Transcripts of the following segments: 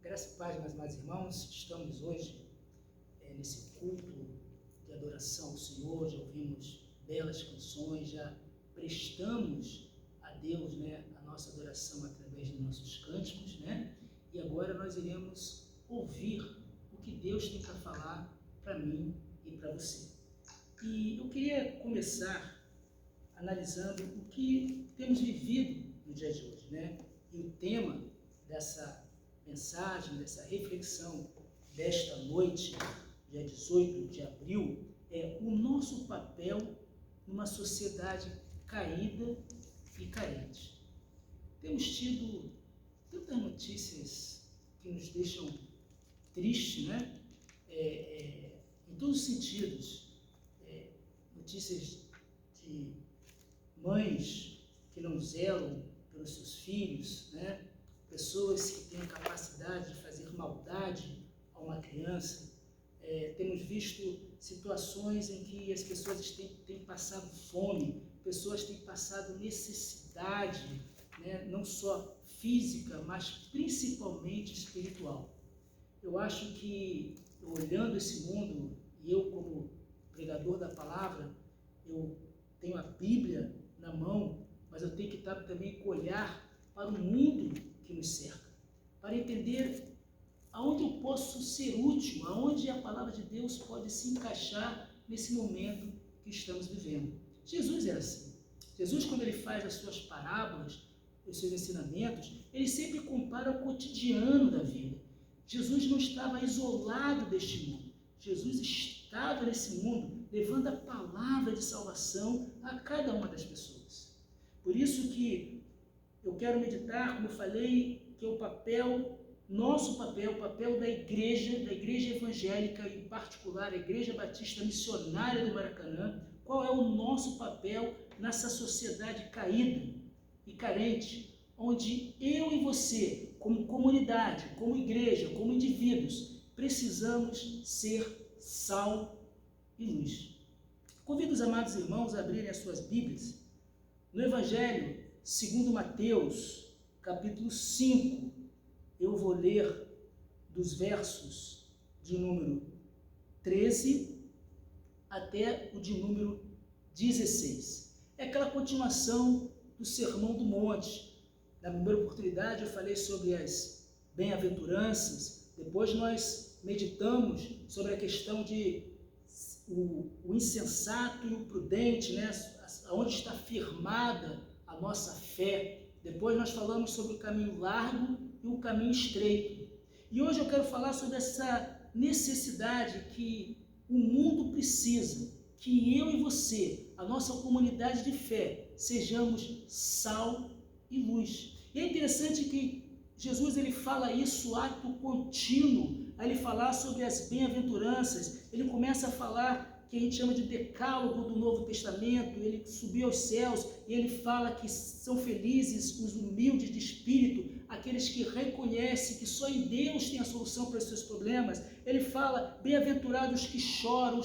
Graça e paz, meus amados irmãos. Estamos hoje nesse culto de adoração ao Senhor. Já ouvimos belas canções, já prestamos a Deus, a nossa adoração através dos nossos cânticos, E agora nós iremos ouvir o que Deus tem para falar para mim e para você. E eu queria começar analisando o que temos vivido no dia de hoje, E o tema dessa mensagem, dessa reflexão desta noite, dia 18 de abril, é o nosso papel numa sociedade caída e carente. Temos tido tantas notícias que nos deixam tristes, em todos os sentidos. Notícias de mães que não zelam pelos seus filhos, pessoas que têm a capacidade de fazer maldade a uma criança. Temos visto situações em que as pessoas têm passado fome, pessoas têm passado necessidade, não só física, mas principalmente espiritual. Eu acho que, olhando esse mundo, e eu como pregador da palavra, eu tenho a Bíblia na mão, mas eu tenho que estar também com olhar para o mundo que nos cerca, para entender aonde eu posso ser útil, aonde a palavra de Deus pode se encaixar nesse momento que estamos vivendo. Jesus é assim. Jesus, quando ele faz as suas parábolas, os seus ensinamentos, ele sempre compara o cotidiano da vida. Jesus não estava isolado deste mundo. Jesus estava nesse mundo, levando a palavra de salvação a cada uma das pessoas. Por isso que eu quero meditar, como eu falei, que é o papel, nosso papel, o papel da igreja evangélica, em particular a Igreja Batista Missionária do Maracanã. Qual é o nosso papel nessa sociedade caída e carente, onde eu e você, como comunidade, como igreja, como indivíduos, precisamos ser sal e luz. Convido os amados irmãos a abrirem as suas Bíblias no Evangelho segundo Mateus, capítulo 5. Eu vou ler dos versos de número 13 até o de número 16. É aquela continuação do Sermão do Monte. Na primeira oportunidade eu falei sobre as bem-aventuranças, depois nós meditamos sobre a questão de o insensato e o prudente, onde está firmada a nossa fé. Depois nós falamos sobre o caminho largo e o caminho estreito. E hoje eu quero falar sobre essa necessidade que o mundo precisa, que eu e você, a nossa comunidade de fé, sejamos sal e luz. E é interessante que Jesus ele fala isso, ato contínuo, a ele falar sobre as bem-aventuranças. Ele começa a falar que a gente chama de decálogo do Novo Testamento. Ele subiu aos céus e ele fala que são felizes os humildes de espírito, aqueles que reconhecem que só em Deus tem a solução para os seus problemas. Ele fala, bem-aventurados os que choram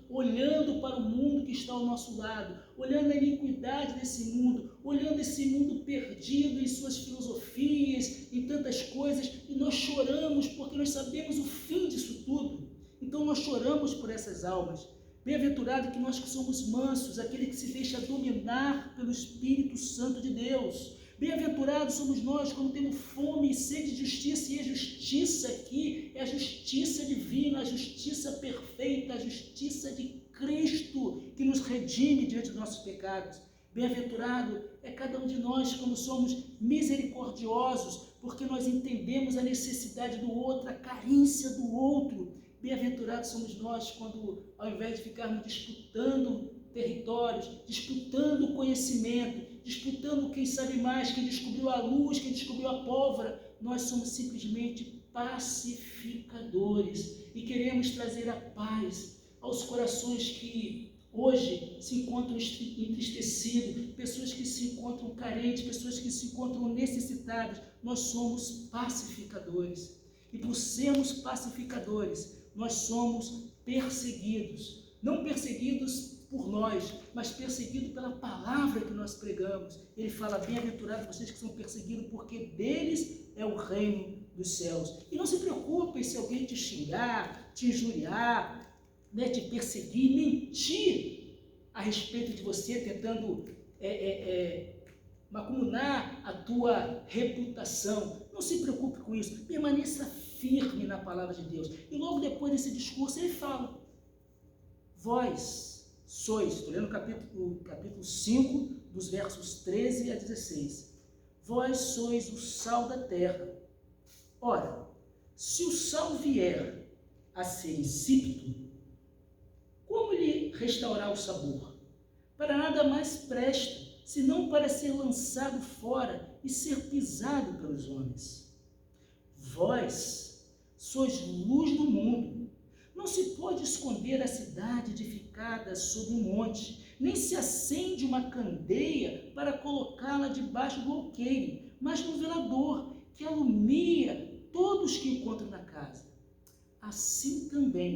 olhando para o mundo que está ao nosso lado, olhando a iniquidade desse mundo, olhando esse mundo perdido em suas filosofias, em tantas coisas, e nós choramos porque nós sabemos o fim disso tudo. Então nós choramos por essas almas. Bem-aventurado que nós que somos mansos, aquele que se deixa dominar pelo Espírito Santo de Deus. Bem-aventurados somos nós quando temos fome e sede de justiça, e a justiça aqui é a justiça divina, a justiça perfeita, a justiça de Cristo que nos redime diante dos nossos pecados. Bem-aventurado é cada um de nós quando somos misericordiosos, porque nós entendemos a necessidade do outro, a carência do outro. Bem-aventurados somos nós quando, ao invés de ficarmos disputando territórios, disputando conhecimento, disputando quem sabe mais, quem descobriu a luz, quem descobriu a pólvora, nós somos simplesmente pacificadores e queremos trazer a paz aos corações que hoje se encontram entristecidos, pessoas que se encontram carentes, pessoas que se encontram necessitadas. Nós somos pacificadores. E por sermos pacificadores, nós somos perseguidos. Não perseguidos por nós, mas perseguidos pela palavra que nós pregamos. Ele fala, bem-aventurados vocês que são perseguidos, porque deles é o reino dos céus. E não se preocupe se alguém te xingar, te injuriar, né, te perseguir, mentir a respeito de você, tentando macunar a tua reputação. Não se preocupe com isso, permaneça firme na palavra de Deus. E logo depois desse discurso ele fala: vós sois, estou lendo o capítulo 5, dos versos 13 a 16. Vós sois o sal da terra. Ora, se o sal vier a ser insípido, como lhe restaurar o sabor? Para nada mais presta, senão para ser lançado fora e ser pisado pelos homens. Vós sois luz do mundo. Não se pode esconder a cidade edificada sobre um monte, nem se acende uma candeia para colocá-la debaixo do alqueire, mas no velador, que alumia todos que encontram na casa. Assim também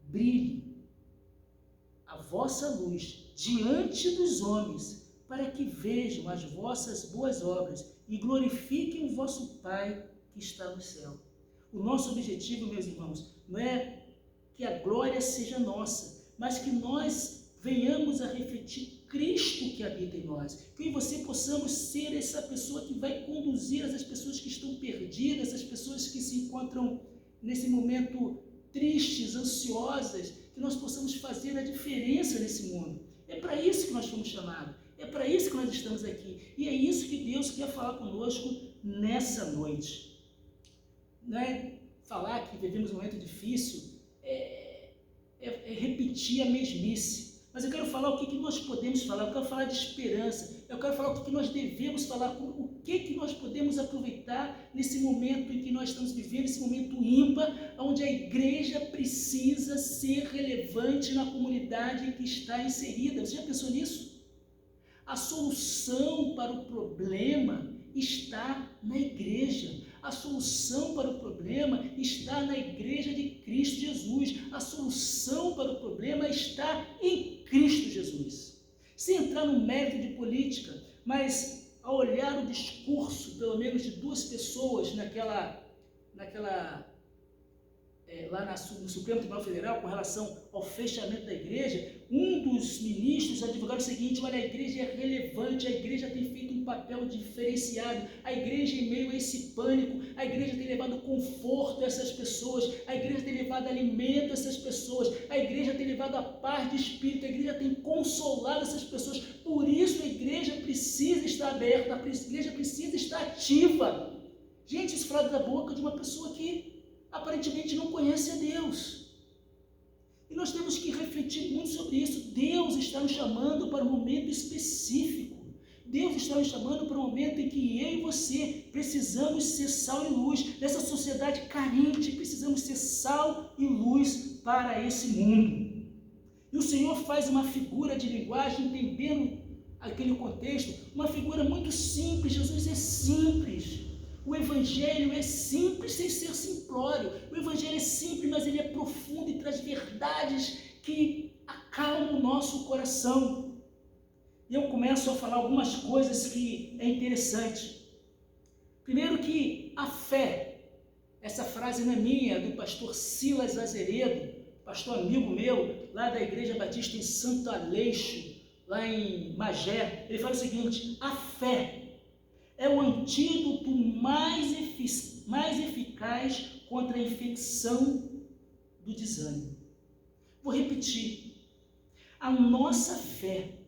brilhe a vossa luz diante dos homens, para que vejam as vossas boas obras e glorifiquem o vosso Pai que está no céu. O nosso objetivo, meus irmãos, não é que a glória seja nossa, mas que nós venhamos a refletir Cristo que habita em nós. Que eu e você possamos ser essa pessoa que vai conduzir essas pessoas que estão perdidas, essas pessoas que se encontram nesse momento tristes, ansiosas, que nós possamos fazer a diferença nesse mundo. É para isso que nós fomos chamados, é para isso que nós estamos aqui. E é isso que Deus quer falar conosco nessa noite. Não é falar que vivemos um momento difícil, é repetir a mesmice. Mas eu quero falar o que nós podemos falar, eu quero falar de esperança, eu quero falar o que nós devemos falar, o que nós podemos aproveitar nesse momento em que nós estamos vivendo, esse momento ímpar, onde a igreja precisa ser relevante na comunidade em que está inserida. Você já pensou nisso? A solução para o problema está na igreja. A solução para o problema está na igreja de Cristo Jesus. A solução para o problema está em Cristo Jesus. Sem entrar no mérito de política, mas ao olhar o discurso, pelo menos de duas pessoas lá no Supremo Tribunal Federal, com relação ao fechamento da igreja, um dos ministros advogaram o seguinte: olha, a igreja é relevante, a igreja tem feito um papel diferenciado, a igreja, em meio a esse pânico, a igreja tem levado conforto a essas pessoas, a igreja tem levado alimento a essas pessoas, a igreja tem levado a paz de espírito, a igreja tem consolado essas pessoas. Por isso a igreja precisa estar aberta, a igreja precisa estar ativa. Gente, isso fala da boca de uma pessoa que aparentemente não conhece a Deus. E nós temos que refletir muito sobre isso. Deus está nos chamando para um momento específico. Deus está nos chamando para um momento em que eu e você precisamos ser sal e luz. Nessa sociedade carente, precisamos ser sal e luz para esse mundo. E o Senhor faz uma figura de linguagem, entendendo aquele contexto, uma figura muito simples. Jesus é simples. O Evangelho é simples sem ser simplório. O Evangelho é simples, mas ele é profundo e traz verdades que acalmam o nosso coração. E eu começo a falar algumas coisas que é interessante. Primeiro que a fé, essa frase não é minha, é do pastor Silas Azeredo, pastor amigo meu, lá da Igreja Batista em Santo Aleixo, lá em Magé. Ele fala o seguinte: a fé é o antídoto mais eficaz contra a infecção do desânimo. Vou repetir. A nossa fé,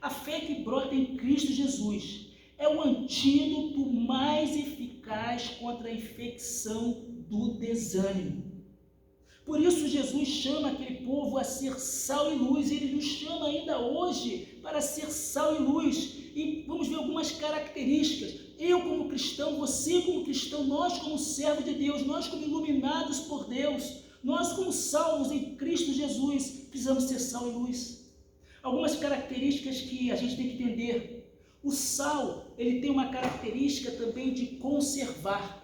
a fé que brota em Cristo Jesus, é o antídoto mais eficaz contra a infecção do desânimo. Por isso Jesus chama aquele povo a ser sal e luz, e ele nos chama ainda hoje para ser sal e luz. E vamos ver algumas características. Eu como cristão, você como cristão, nós como servos de Deus, nós como iluminados por Deus, nós como salvos em Cristo Jesus, precisamos ser sal e luz. Algumas características que a gente tem que entender. O sal, ele tem uma característica também de conservar.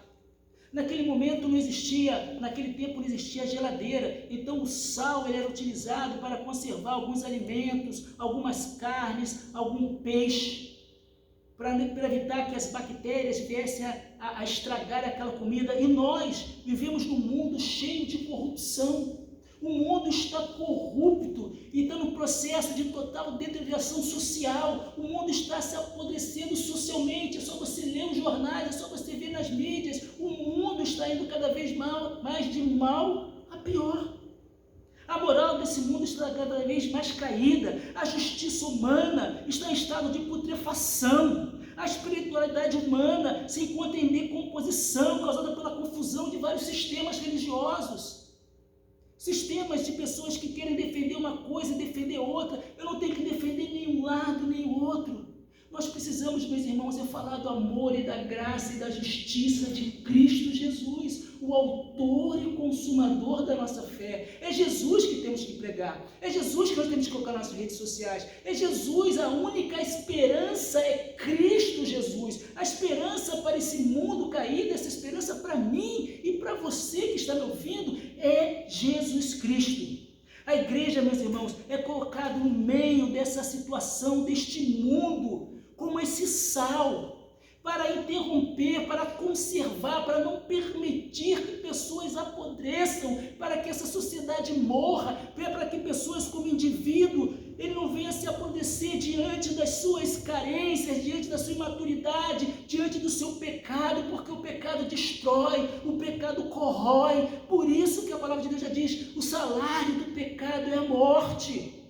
Naquele momento não existia, naquele tempo não existia geladeira, então o sal ele era utilizado para conservar alguns alimentos, algumas carnes, algum peixe, para evitar que as bactérias viessem a estragar aquela comida. E nós vivemos num mundo cheio de corrupção. O mundo está corrupto e está no processo de total deterioração social. O mundo está se apodrecendo socialmente. É só você ler os jornais, é só você ver nas mídias. O mundo está indo cada vez mais de mal a pior. A moral desse mundo está cada vez mais caída. A justiça humana está em estado de putrefação. A espiritualidade humana se encontra em decomposição, causada pela confusão de vários sistemas religiosos. Sistemas de pessoas que querem defender uma coisa e defender outra. Eu não tenho que defender nenhum lado nem o outro. Nós precisamos, meus irmãos, falar do amor e da graça e da justiça de Cristo Jesus, o autor e consumador da nossa fé. É Jesus que temos que pregar. É Jesus que nós temos que colocar nas nossas redes sociais. É Jesus, a única esperança é Cristo Jesus. A esperança para esse mundo caído, essa esperança para mim e para você que está me ouvindo, é Jesus Cristo. A igreja, meus irmãos, é colocada no meio dessa situação, deste mundo, como esse sal, para interromper, para conservar, para não permitir que pessoas apodreçam, para que essa sociedade morra, para que pessoas como indivíduo, ele não venha se apodrecer diante das suas carências, diante da sua imaturidade, diante do seu pecado, porque o pecado destrói, o pecado corrói. Por isso que a palavra de Deus já diz, o salário do pecado é a morte.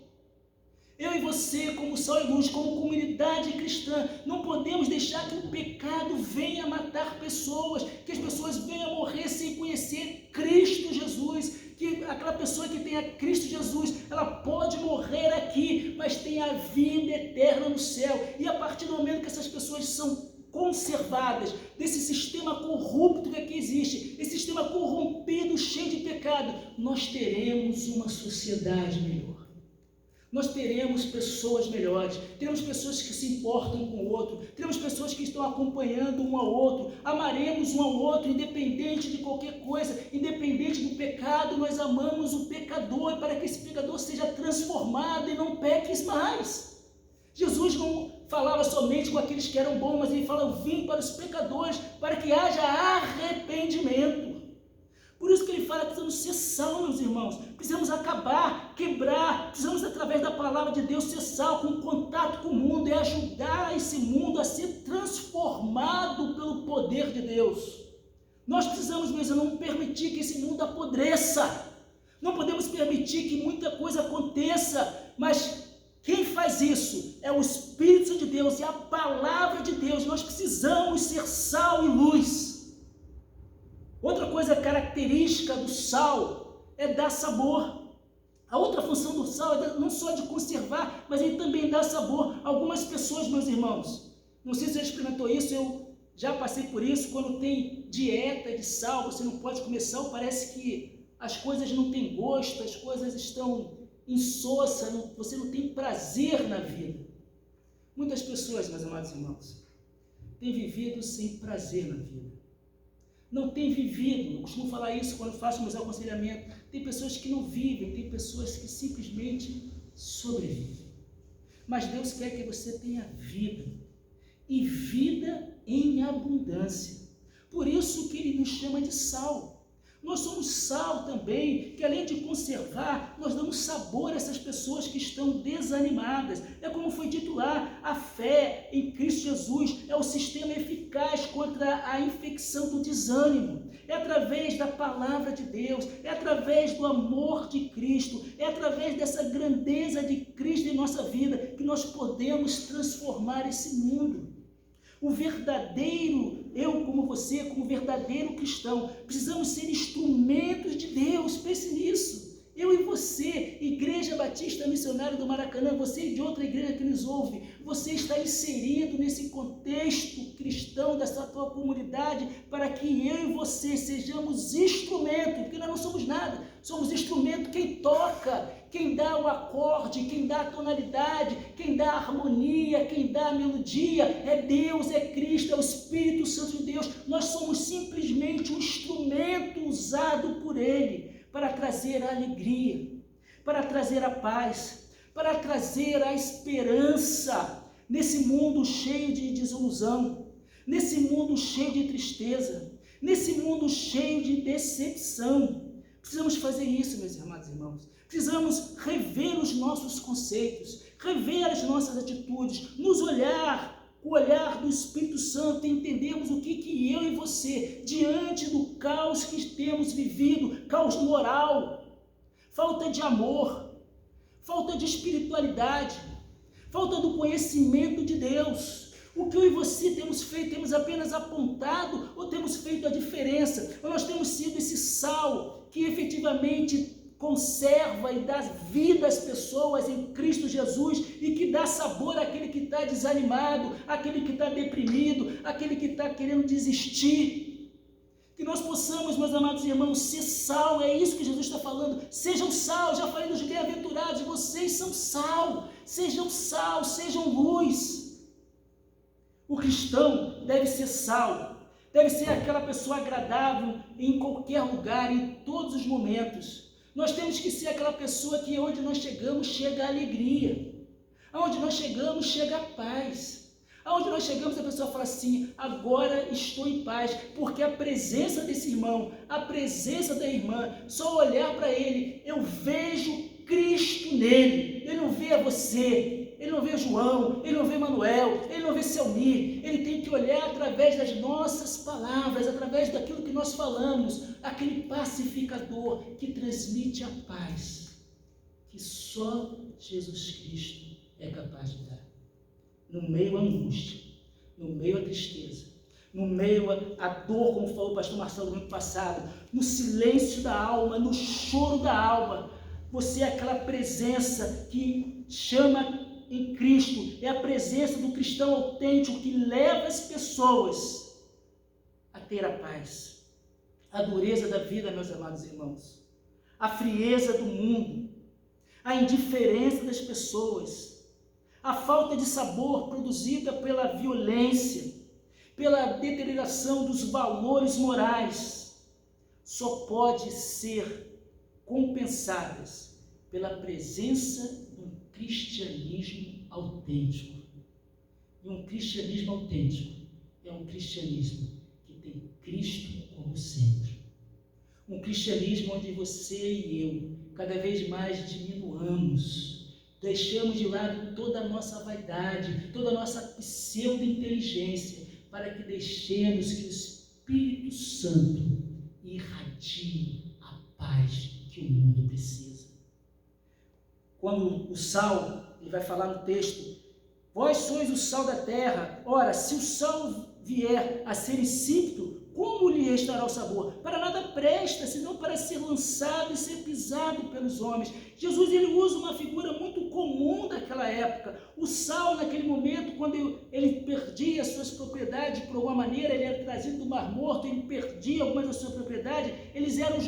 Eu e você, como sal e luz, como comunidade cristã, não podemos deixar que o pecado venha matar pessoas, que as pessoas venham morrer sem conhecer Cristo Jesus, que aquela pessoa que tem a Cristo Jesus, ela pode morrer aqui, mas tem a vida eterna no céu. E a partir do momento que essas pessoas são conservadas desse sistema corrupto que aqui existe, esse sistema corrompido, cheio de pecado, nós teremos uma sociedade melhor. Nós teremos pessoas melhores, teremos pessoas que se importam com o outro, teremos pessoas que estão acompanhando um ao outro, amaremos um ao outro, independente de qualquer coisa, independente do pecado, nós amamos o pecador, para que esse pecador seja transformado e não peques mais. Jesus não falava somente com aqueles que eram bons, mas ele fala, eu vim para os pecadores, para que haja arrependimento. Por isso que ele fala que precisamos ser sal, meus irmãos. Precisamos acabar, quebrar, precisamos, através da palavra de Deus, ser sal, com contato com o mundo e ajudar esse mundo a ser transformado pelo poder de Deus. Nós precisamos, meus irmãos, não permitir que esse mundo apodreça. Não podemos permitir que muita coisa aconteça, mas quem faz isso é o Espírito de Deus e a palavra de Deus. Nós precisamos ser sal e luz. Outra coisa característica do sal é dar sabor. A outra função do sal é não só de conservar, mas ele também dá sabor. Algumas pessoas, meus irmãos, não sei se você experimentou isso, eu já passei por isso, quando tem dieta de sal, você não pode comer sal, parece que as coisas não têm gosto, as coisas estão insossa, você não tem prazer na vida. Muitas pessoas, meus amados irmãos, têm vivido sem prazer na vida. Não tem vivido, eu costumo falar isso quando faço meus aconselhamentos, tem pessoas que não vivem, tem pessoas que simplesmente sobrevivem. Mas Deus quer que você tenha vida, e vida em abundância. Por isso que Ele nos chama de sal. Nós somos sal também, que além de conservar, nós damos sabor a essas pessoas que estão desanimadas. É como foi dito lá, a fé em Cristo Jesus é o sistema eficaz contra a infecção do desânimo. É através da palavra de Deus, é através do amor de Cristo, é através dessa grandeza de Cristo em nossa vida que nós podemos transformar esse mundo. O verdadeiro, eu como você, como verdadeiro cristão, precisamos ser instrumentos de Deus, pense nisso. Eu e você, Igreja Batista Missionária do Maracanã, você de outra igreja que nos ouve, você está inserido nesse contexto cristão dessa tua comunidade para que eu e você sejamos instrumento, porque nós não somos nada, somos instrumento. Quem toca, quem dá o acorde, quem dá a tonalidade, quem dá a harmonia, quem dá a melodia, é Deus, é Cristo, é o Espírito Santo de Deus. Nós somos simplesmente um instrumento usado por Ele para trazer a alegria, para trazer a paz, para trazer a esperança. nesse mundo cheio de desilusão, nesse mundo cheio de tristeza, nesse mundo cheio de decepção. Precisamos fazer isso, meus amados irmãos. Precisamos rever os nossos conceitos, rever as nossas atitudes, nos olhar, o olhar do Espírito Santo, e entendermos o que eu e você, diante do caos que temos vivido, caos moral, falta de amor, falta de espiritualidade, falta do conhecimento de Deus. O que eu e você temos feito? Temos apenas apontado ou temos feito a diferença? Ou nós temos sido esse sal que efetivamente conserva e dá vida às pessoas em Cristo Jesus e que dá sabor àquele que está desanimado, àquele que está deprimido, àquele que está querendo desistir? Que nós possamos, meus amados irmãos, ser sal. É isso que Jesus está falando. Sejam sal. Já falei dos bem-aventurados, vocês são sal. Sejam sal, sejam luz. O cristão deve ser sal, deve ser aquela pessoa agradável em qualquer lugar, em todos os momentos. Nós temos que ser aquela pessoa que onde nós chegamos chega a alegria, aonde nós chegamos chega a paz, aonde nós chegamos a pessoa fala assim: agora estou em paz, porque a presença desse irmão, a presença da irmã, só olhar para ele, eu vejo Cristo nele. Ele não vê você, ele não vê João, ele não vê Manuel, ele não vê Selmir. Ele tem que olhar através das nossas palavras, através daquilo que nós falamos, aquele pacificador que transmite a paz que só Jesus Cristo é capaz de dar. No meio à angústia, no meio à tristeza, no meio à dor, como falou o pastor Marcelo no ano passado, no silêncio da alma, no choro da alma, você é aquela presença que chama em Cristo, é a presença do cristão autêntico que leva as pessoas a ter a paz. A dureza da vida, meus amados irmãos, a frieza do mundo, a indiferença das pessoas, a falta de sabor produzida pela violência, pela deterioração dos valores morais, só pode ser compensadas pela presença de um cristianismo autêntico. E um cristianismo autêntico é um cristianismo que tem Cristo como centro. Um cristianismo onde você e eu cada vez mais diminuamos, deixamos de lado toda a nossa vaidade, toda a nossa pseudo-inteligência, para que deixemos que o Espírito Santo irradie a paz que o mundo precisa. Quando o sal, ele vai falar no texto: vós sois o sal da terra. Ora, se o sal vier a ser insípido, como lhe restará o sabor? Para nada presta, senão para ser lançado e ser pisado pelos homens. Jesus, ele usa uma figura muito comum daquela época. O sal, naquele momento, quando ele perdia suas propriedades, por alguma maneira, ele era trazido do Mar Morto, ele perdia algumas da sua propriedade, eles eram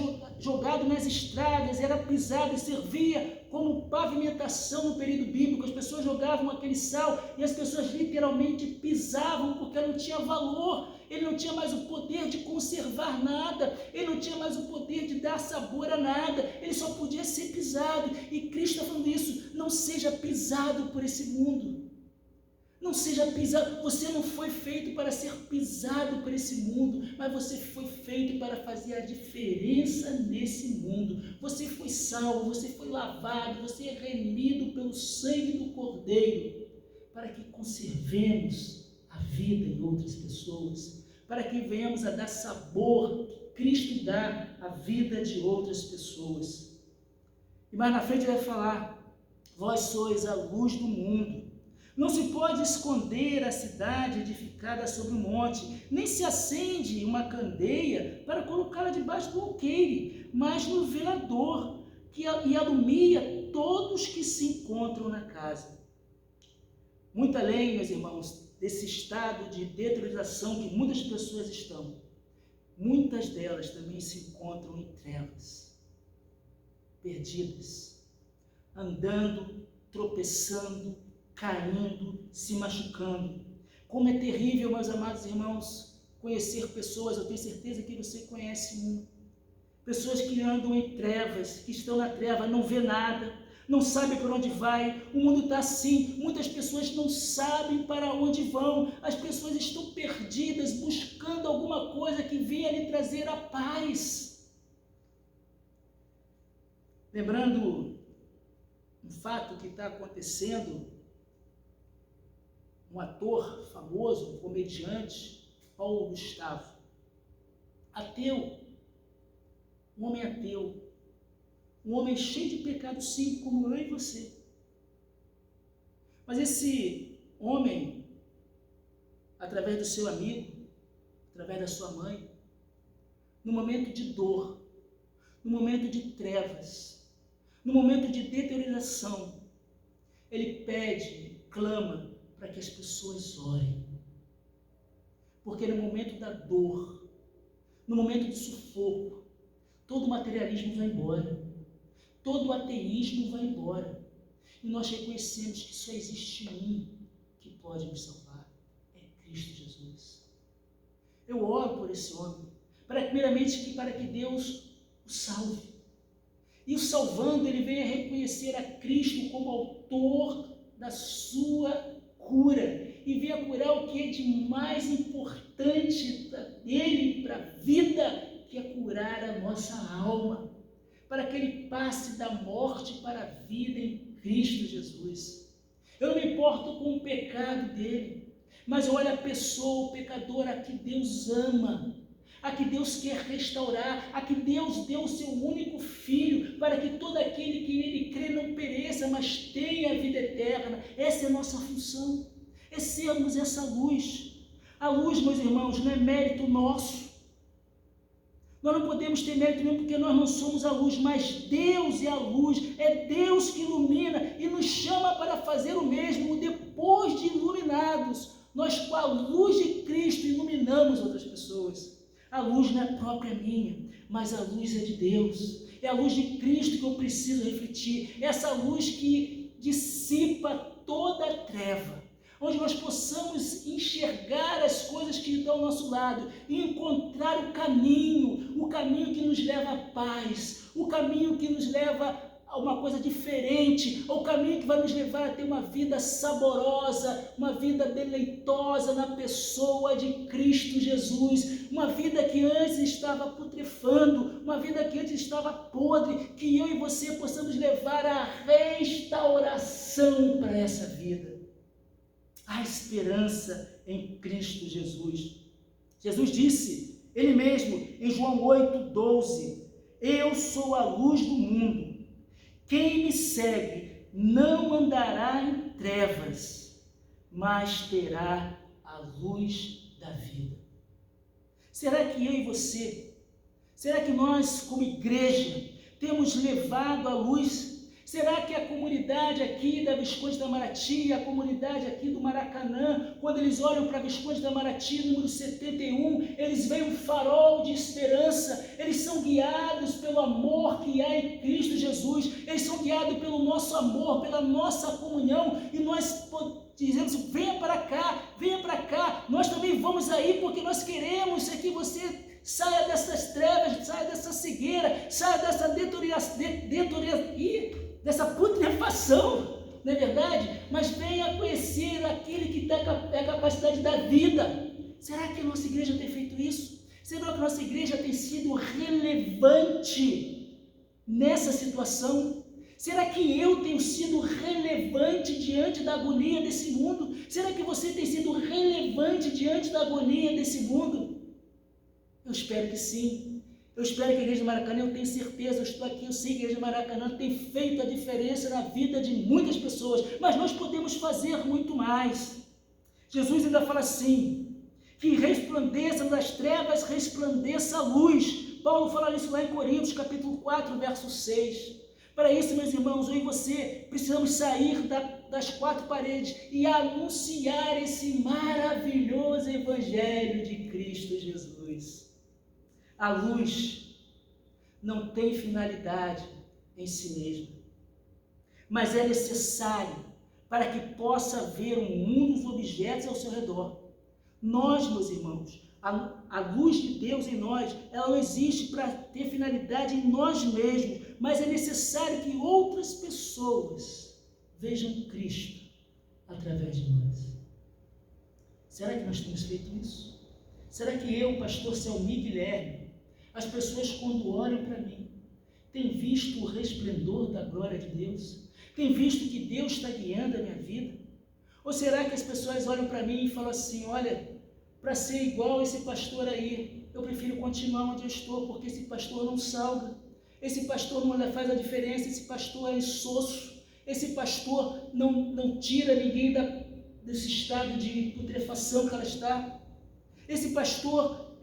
jogados nas estradas, era pisado e servia como pavimentação no período bíblico. As pessoas jogavam aquele sal e as pessoas literalmente pisavam, porque não tinha valor. Ele não tinha mais o poder de conservar nada, ele não tinha mais o poder de dar sabor a nada, ele só podia ser pisado. E Cristo está falando isso: não seja pisado por esse mundo, não seja pisado. Você não foi feito para ser pisado por esse mundo, mas você foi feito para fazer a diferença nesse mundo. Você foi salvo, você foi lavado, você é remido pelo sangue do Cordeiro, para que conservemos a vida em outras pessoas, para que venhamos a dar sabor que Cristo dá à vida de outras pessoas. E mais na frente ele vai falar: vós sois a luz do mundo. Não se pode esconder a cidade edificada sobre um monte, nem se acende uma candeia para colocá-la debaixo do alqueire, mas no velador, e alumia todos que se encontram na casa. Muito além, meus irmãos, desse estado de deterioração que muitas pessoas estão, muitas delas também se encontram em trevas, perdidas, andando, tropeçando, caindo, se machucando. Como é terrível, meus amados irmãos, conhecer pessoas, eu tenho certeza que você conhece pessoas que andam em trevas, que estão na treva, não vê nada, não sabe para onde vai, o mundo está assim, muitas pessoas não sabem para onde vão, as pessoas estão perdidas, buscando alguma coisa que venha lhe trazer a paz. Lembrando um fato que está acontecendo, um ator famoso, um comediante, Paulo Gustavo, ateu, um homem ateu, um homem cheio de pecados, sim, como eu e você. Mas esse homem, através do seu amigo, através da sua mãe, no momento de dor, no momento de trevas, no momento de deterioração, ele pede, clama para que as pessoas orem. Porque no momento da dor, no momento do sufoco, todo o materialismo vai embora. Todo o ateísmo vai embora. E nós reconhecemos que só existe um que pode nos salvar. É Cristo Jesus. Eu oro por esse homem, primeiramente para que Deus o salve. E o salvando, ele venha reconhecer a Cristo como autor da sua cura. E venha curar o que é de mais importante dele para a vida, que é curar a nossa alma, para que ele passe da morte para a vida em Cristo Jesus. Eu não me importo com o pecado dele, mas olha a pessoa, o pecador, a que Deus ama, a que Deus quer restaurar, a que Deus deu o seu único Filho, para que todo aquele que nele crê não pereça, mas tenha a vida eterna. Essa é a nossa função, é sermos essa luz. A luz, meus irmãos, não é mérito nosso. Nós não podemos ter mérito nenhum porque nós não somos a luz, mas Deus é a luz, é Deus que ilumina e nos chama para fazer o mesmo. Depois de iluminados, nós com a luz de Cristo iluminamos outras pessoas. A luz não é própria minha, mas a luz é de Deus. É a luz de Cristo que eu preciso refletir, essa luz que dissipa toda a treva, onde nós possamos enxergar as coisas que estão ao nosso lado e encontrar o caminho que nos leva à paz, o caminho que nos leva a uma coisa diferente, o caminho que vai nos levar a ter uma vida saborosa, uma vida deleitosa na pessoa de Cristo Jesus, uma vida que antes estava putrefando, uma vida que antes estava podre, que eu e você possamos levar a restauração para essa vida. Há esperança em Cristo Jesus. Jesus disse, ele mesmo, em João 8,12, eu sou a luz do mundo. Quem me segue não andará em trevas, mas terá a luz da vida. Será que eu e você, será que nós como igreja temos levado a luz? Será que a comunidade aqui da Visconde da Maraty, a comunidade aqui do Maracanã, quando eles olham para a Visconde da Maraty, número 71, eles veem um farol de esperança, eles são guiados pelo amor que há em Cristo Jesus, eles são guiados pelo nosso amor, pela nossa comunhão, e nós dizemos, venha para cá, nós também vamos aí, porque nós queremos que você saia dessas trevas, saia dessa cegueira, saia dessa dessa putrefação, não é verdade? Mas venha conhecer aquele que tem a capacidade da vida. Será que a nossa igreja tem feito isso? Será que a nossa igreja tem sido relevante nessa situação? Será que eu tenho sido relevante diante da agonia desse mundo? Será que você tem sido relevante diante da agonia desse mundo? Eu espero que sim. Eu espero que a Igreja do Maracanã, eu tenho certeza, eu estou aqui, eu sei que a Igreja do Maracanã tem feito a diferença na vida de muitas pessoas, mas nós podemos fazer muito mais. Jesus ainda fala assim, que resplandeça das trevas, resplandeça a luz. Paulo fala isso lá em Coríntios, capítulo 4, verso 6. Para isso, meus irmãos, eu e você precisamos sair das quatro paredes e anunciar esse maravilhoso Evangelho de Cristo Jesus. A luz não tem finalidade em si mesma, mas é necessário para que possa ver o mundo e os objetos ao seu redor. Nós, meus irmãos, A luz de Deus em nós, ela não existe para ter finalidade em nós mesmos, mas é necessário que outras pessoas vejam Cristo através de nós. Será que nós temos feito isso? Será que eu, pastor Selmi Guilherme, as pessoas quando olham para mim, têm visto o resplendor da glória de Deus? Têm visto que Deus está guiando a minha vida? Ou será que as pessoas olham para mim e falam assim, olha, para ser igual esse pastor aí, eu prefiro continuar onde eu estou, porque esse pastor não salga, esse pastor não faz a diferença, esse pastor é insosso, esse pastor não tira ninguém desse estado de putrefação que ela está, esse pastor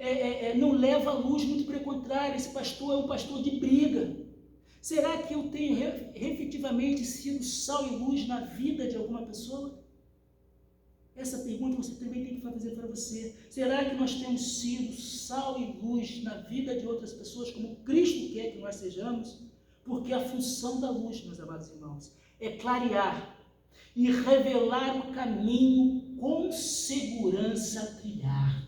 não leva a luz, muito pelo contrário, esse pastor é um pastor de briga. Será que eu tenho efetivamente sido sal e luz na vida de alguma pessoa? Essa pergunta você também tem que fazer para você. Será que nós temos sido sal e luz na vida de outras pessoas, como Cristo quer que nós sejamos? Porque a função da luz, meus amados irmãos, é clarear e revelar o caminho com segurança a trilhar.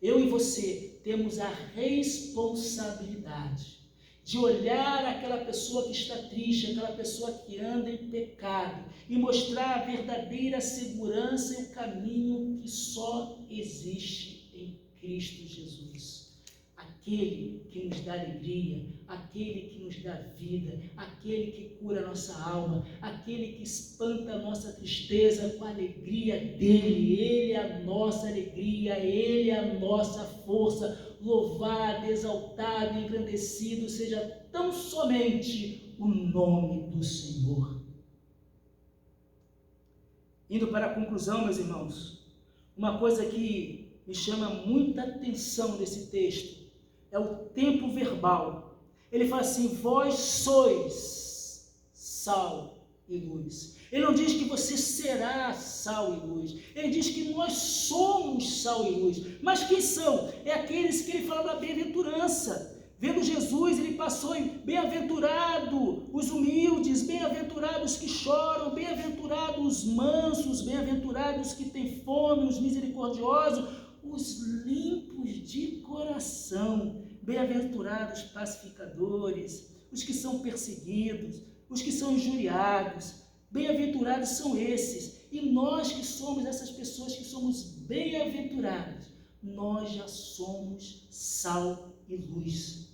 Eu e você temos a responsabilidade de olhar aquela pessoa que está triste, aquela pessoa que anda em pecado, e mostrar a verdadeira segurança e o caminho que só existe em Cristo Jesus. Aquele que nos dá alegria, aquele que nos dá vida, aquele que cura a nossa alma, aquele que espanta a nossa tristeza com a alegria dele. Ele é a nossa alegria, ele é a nossa força. Louvado, exaltado, engrandecido seja tão somente o nome do Senhor. Indo para a conclusão, meus irmãos, uma coisa que me chama muita atenção nesse texto é o tempo verbal. Ele fala assim, vós sois sal e luz. Ele não diz que você será sal e luz. Ele diz que nós somos sal e luz. Mas quem são? É aqueles que ele fala da bem-aventurança. Vendo Jesus, ele passou em bem-aventurado os humildes, bem-aventurados que choram, bem-aventurados os mansos, bem-aventurados que têm fome, os misericordiosos, os limpos de coração, bem-aventurados pacificadores, os que são perseguidos, os que são injuriados. Bem-aventurados são esses, e nós que somos essas pessoas que somos bem-aventurados, nós já somos sal e luz.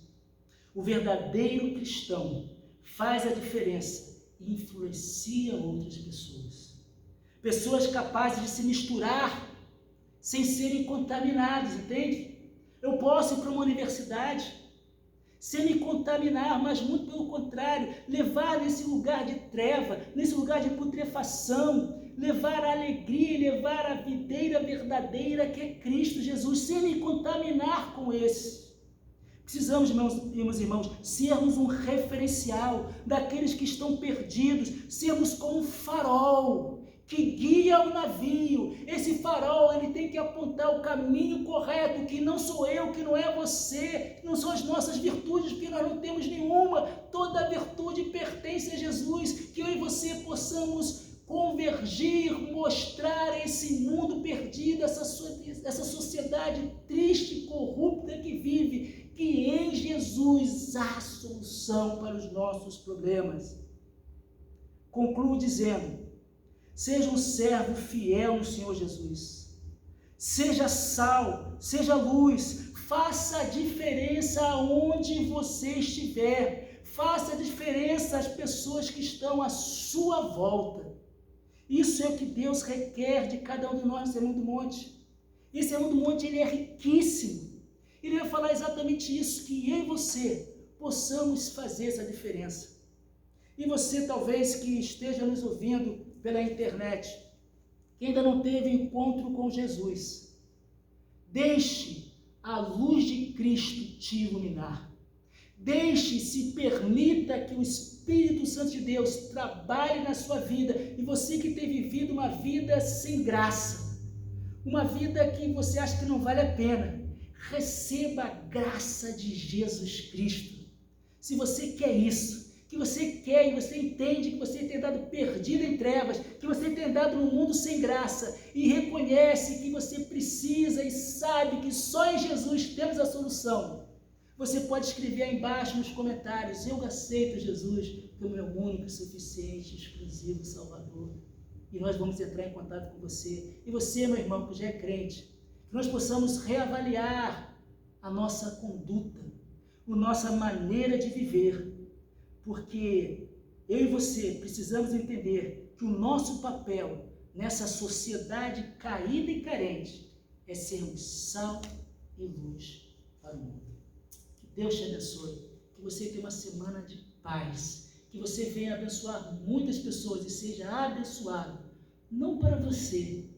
O verdadeiro cristão faz a diferença e influencia outras pessoas. Pessoas capazes de se misturar sem serem contaminados, entende? Eu posso ir para uma universidade sem me contaminar, mas muito pelo contrário, levar nesse lugar de treva, nesse lugar de putrefação, levar a alegria, levar a videira verdadeira que é Cristo Jesus, sem me contaminar com esse. Precisamos, meus irmãos, sermos um referencial daqueles que estão perdidos, sermos como um farol que guia o navio. Esse farol, ele tem que apontar o caminho correto, que não sou eu, que não é você, que não são as nossas virtudes, porque nós não temos nenhuma. Toda virtude pertence a Jesus, que eu e você possamos convergir, mostrar a esse mundo perdido, essa sociedade triste e corrupta que vive, que em Jesus há solução para os nossos problemas. Concluo dizendo, seja um servo fiel no Senhor Jesus, seja sal, seja luz, faça a diferença aonde você estiver, faça a diferença às pessoas que estão à sua volta. Isso é o que Deus requer de cada um de nós no Sermão do Monte. Esse Sermão do Monte, ele é riquíssimo. Ele vai falar exatamente isso, que eu e você possamos fazer essa diferença. E você talvez que esteja nos ouvindo pela internet, que ainda não teve encontro com Jesus, deixe a luz de Cristo te iluminar. Deixe-se, permita que o Espírito Santo de Deus trabalhe na sua vida, e você que tem vivido uma vida sem graça, uma vida que você acha que não vale a pena, receba a graça de Jesus Cristo. Se você quer isso, que você quer e você entende que você tem andado perdido em trevas, que você tem andado num mundo sem graça e reconhece que você precisa e sabe que só em Jesus temos a solução, você pode escrever aí embaixo nos comentários: eu aceito Jesus como meu único, suficiente, exclusivo Salvador. E nós vamos entrar em contato com você. E você, meu irmão, que já é crente, que nós possamos reavaliar a nossa conduta, a nossa maneira de viver, porque eu e você precisamos entender que o nosso papel nessa sociedade caída e carente é sermos sal e luz para o mundo. Que Deus te abençoe, que você tenha uma semana de paz, que você venha abençoar muitas pessoas e seja abençoado, não para você,